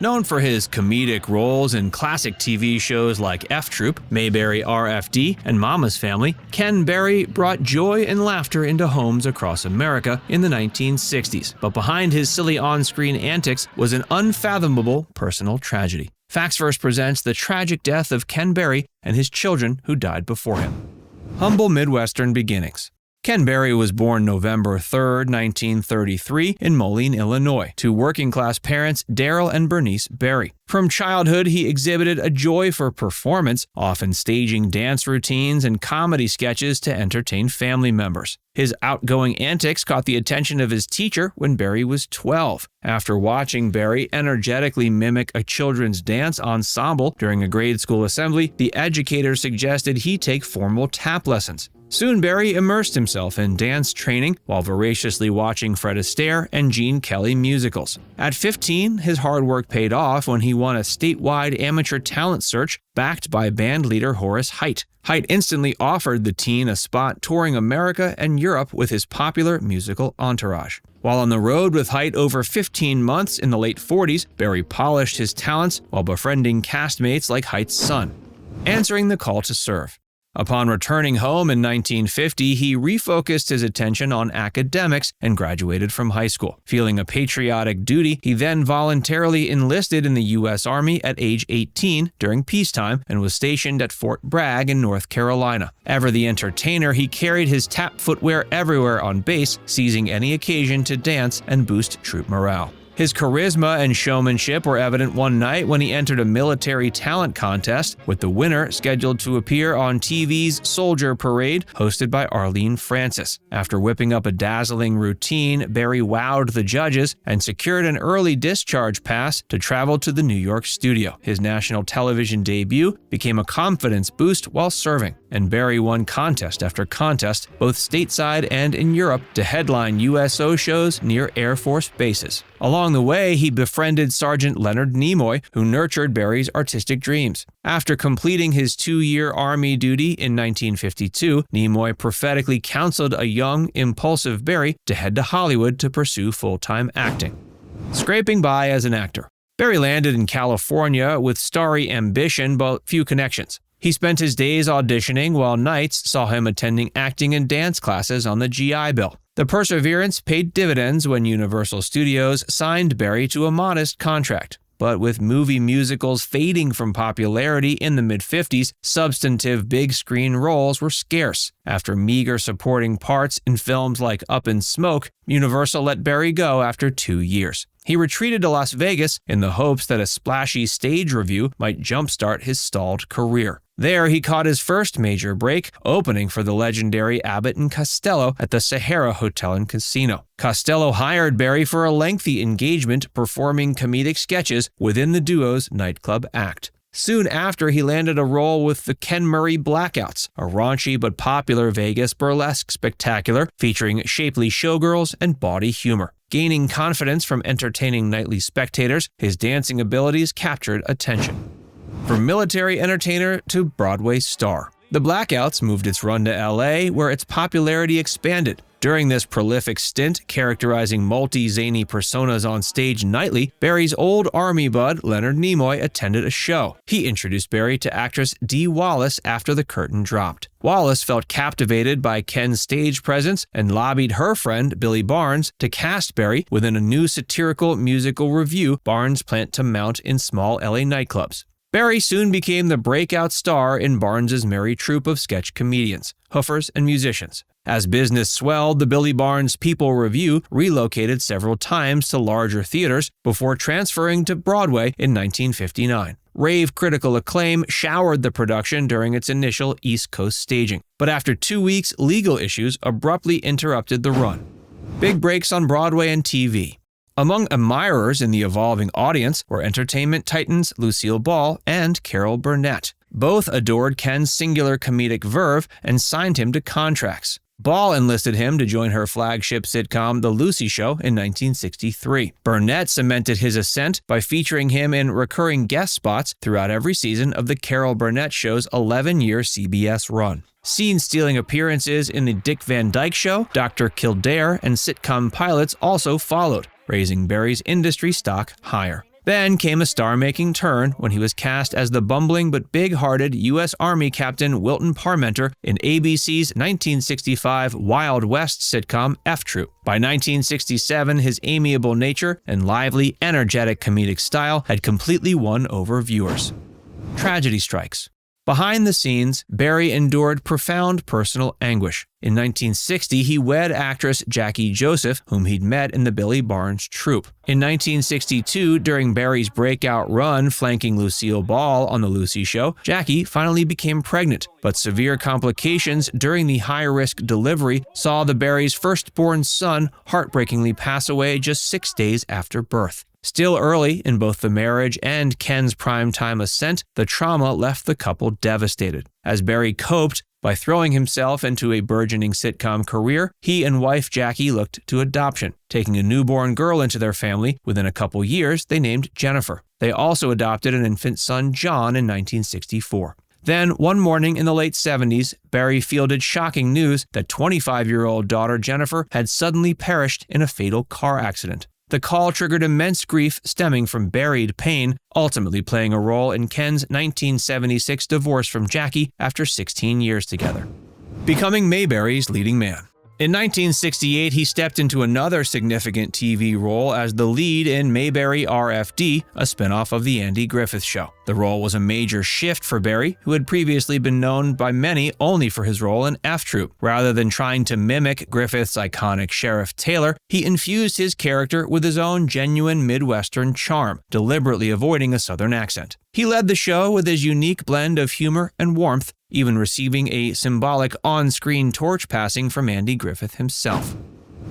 Known for his comedic roles in classic TV shows like F Troop, Mayberry, R.F.D, and Mama's Family, Ken Berry brought joy and laughter into homes across America in the 1960s. But behind his silly on-screen antics was an unfathomable personal tragedy. Facts First presents the tragic death of Ken Berry and his children who died before him. Humble Midwestern beginnings. Ken Berry was born November 3, 1933, in Moline, Illinois, to working-class parents Darrell and Bernice Berry. From childhood, he exhibited a joy for performance, often staging dance routines and comedy sketches to entertain family members. His outgoing antics caught the attention of his teacher when Berry was 12. After watching Berry energetically mimic a children's dance ensemble during a grade school assembly, the educator suggested he take formal tap lessons. Soon Berry immersed himself in dance training while voraciously watching Fred Astaire and Gene Kelly musicals. At 15, his hard work paid off when he won a statewide amateur talent search backed by band leader Horace Heidt. Heidt instantly offered the teen a spot touring America and Europe with his popular musical entourage. While on the road with Heidt over 15 months in the late 40s, Berry polished his talents while befriending castmates like Heidt's son. Answering the call to serve. Upon returning home in 1950, he refocused his attention on academics and graduated from high school. Feeling a patriotic duty, he then voluntarily enlisted in the U.S. Army at age 18 during peacetime and was stationed at Fort Bragg in North Carolina. Ever the entertainer, he carried his tap footwear everywhere on base, seizing any occasion to dance and boost troop morale. His charisma and showmanship were evident one night when he entered a military talent contest, with the winner scheduled to appear on TV's Soldier Parade, hosted by Arlene Francis. After whipping up a dazzling routine, Berry wowed the judges and secured an early discharge pass to travel to the New York studio. His national television debut became a confidence boost while serving, and Berry won contest after contest, both stateside and in Europe, to headline USO shows near Air Force bases. Along the way, he befriended Sergeant Leonard Nimoy, who nurtured Berry's artistic dreams. After completing his 2-year Army duty in 1952, Nimoy prophetically counseled a young, impulsive Berry to head to Hollywood to pursue full-time acting. Scraping by as an actor. Berry landed in California with starry ambition but few connections. He spent his days auditioning while nights saw him attending acting and dance classes on the GI Bill. The perseverance paid dividends when Universal Studios signed Berry to a modest contract. But with movie musicals fading from popularity in the mid-50s, substantive big-screen roles were scarce. After meager supporting parts in films like Up in Smoke, Universal let Berry go after 2 years. He retreated to Las Vegas in the hopes that a splashy stage review might jumpstart his stalled career. There, he caught his first major break, opening for the legendary Abbott and Costello at the Sahara Hotel and Casino. Costello hired Berry for a lengthy engagement performing comedic sketches within the duo's nightclub act. Soon after, he landed a role with the Ken Murray Blackouts, a raunchy but popular Vegas burlesque spectacular featuring shapely showgirls and bawdy humor. Gaining confidence from entertaining nightly spectators, his dancing abilities captured attention. From military entertainer to Broadway star, the Blackouts moved its run to LA, where its popularity expanded. During this prolific stint, characterizing multi-zany personas on stage nightly, Berry's old Army bud, Leonard Nimoy, attended a show. He introduced Berry to actress Dee Wallace after the curtain dropped. Wallace felt captivated by Ken's stage presence and lobbied her friend, Billy Barnes, to cast Berry within a new satirical musical revue Barnes planned to mount in small LA nightclubs. Berry soon became the breakout star in Barnes's merry troupe of sketch comedians, hoofers, and musicians. As business swelled, the Billy Barnes People Revue relocated several times to larger theaters before transferring to Broadway in 1959. Rave critical acclaim showered the production during its initial East Coast staging, but after 2 weeks, legal issues abruptly interrupted the run. Big breaks on Broadway and TV. Among admirers in the evolving audience were entertainment titans Lucille Ball and Carol Burnett. Both adored Ken's singular comedic verve and signed him to contracts. Ball enlisted him to join her flagship sitcom The Lucy Show in 1963. Burnett cemented his ascent by featuring him in recurring guest spots throughout every season of the Carol Burnett Show's 11-year CBS run. Scene-stealing appearances in The Dick Van Dyke Show, Dr. Kildare, and sitcom pilots also followed, raising Berry's industry stock higher. Then came a star-making turn when he was cast as the bumbling but big-hearted U.S. Army Captain Wilton Parmenter in ABC's 1965 Wild West sitcom F Troop. By 1967, his amiable nature and lively, energetic comedic style had completely won over viewers. Tragedy strikes. Behind the scenes, Barry endured profound personal anguish. In 1960, he wed actress Jackie Joseph, whom he'd met in the Billy Barnes troupe. In 1962, during Barry's breakout run flanking Lucille Ball on The Lucy Show, Jackie finally became pregnant, but severe complications during the high-risk delivery saw the Barry's firstborn son heartbreakingly pass away just 6 days after birth. Still early in both the marriage and Ken's primetime ascent, the trauma left the couple devastated. As Barry coped by throwing himself into a burgeoning sitcom career, he and wife Jackie looked to adoption. Taking a newborn girl into their family, within a couple years, they named Jennifer. They also adopted an infant son, John, in 1964. Then, one morning in the late 70s, Barry fielded shocking news that 25-year-old daughter Jennifer had suddenly perished in a fatal car accident. The call triggered immense grief stemming from buried pain, ultimately playing a role in Ken's 1976 divorce from Jackie after 16 years together. Becoming Mayberry's leading man. In 1968, he stepped into another significant TV role as the lead in Mayberry R.F.D., a spinoff of The Andy Griffith Show. The role was a major shift for Barry, who had previously been known by many only for his role in F Troop. Rather than trying to mimic Griffith's iconic Sheriff Taylor, he infused his character with his own genuine Midwestern charm, deliberately avoiding a Southern accent. He led the show with his unique blend of humor and warmth, even receiving a symbolic on-screen torch passing from Andy Griffith himself.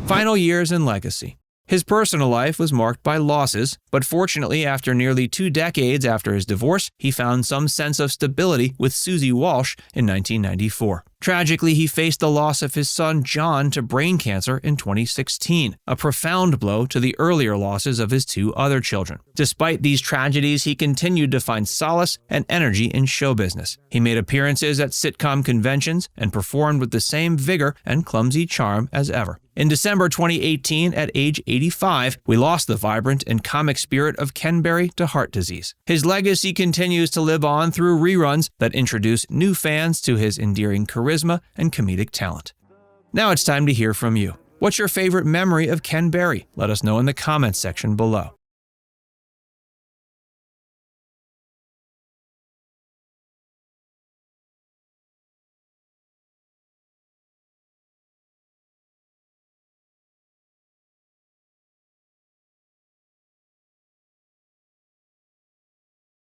Final years and legacy. His personal life was marked by losses, but fortunately, after nearly 2 decades after his divorce, he found some sense of stability with Susie Walsh in 1994. Tragically, he faced the loss of his son John to brain cancer in 2016, a profound blow to the earlier losses of his 2 other children. Despite these tragedies, he continued to find solace and energy in show business. He made appearances at sitcom conventions and performed with the same vigor and clumsy charm as ever. In December 2018, at age 85, we lost the vibrant and comic spirit of Ken Barry to heart disease. His legacy continues to live on through reruns that introduce new fans to his endearing charisma and comedic talent. Now it's time to hear from you. What's your favorite memory of Ken Barry? Let us know in the comments section below.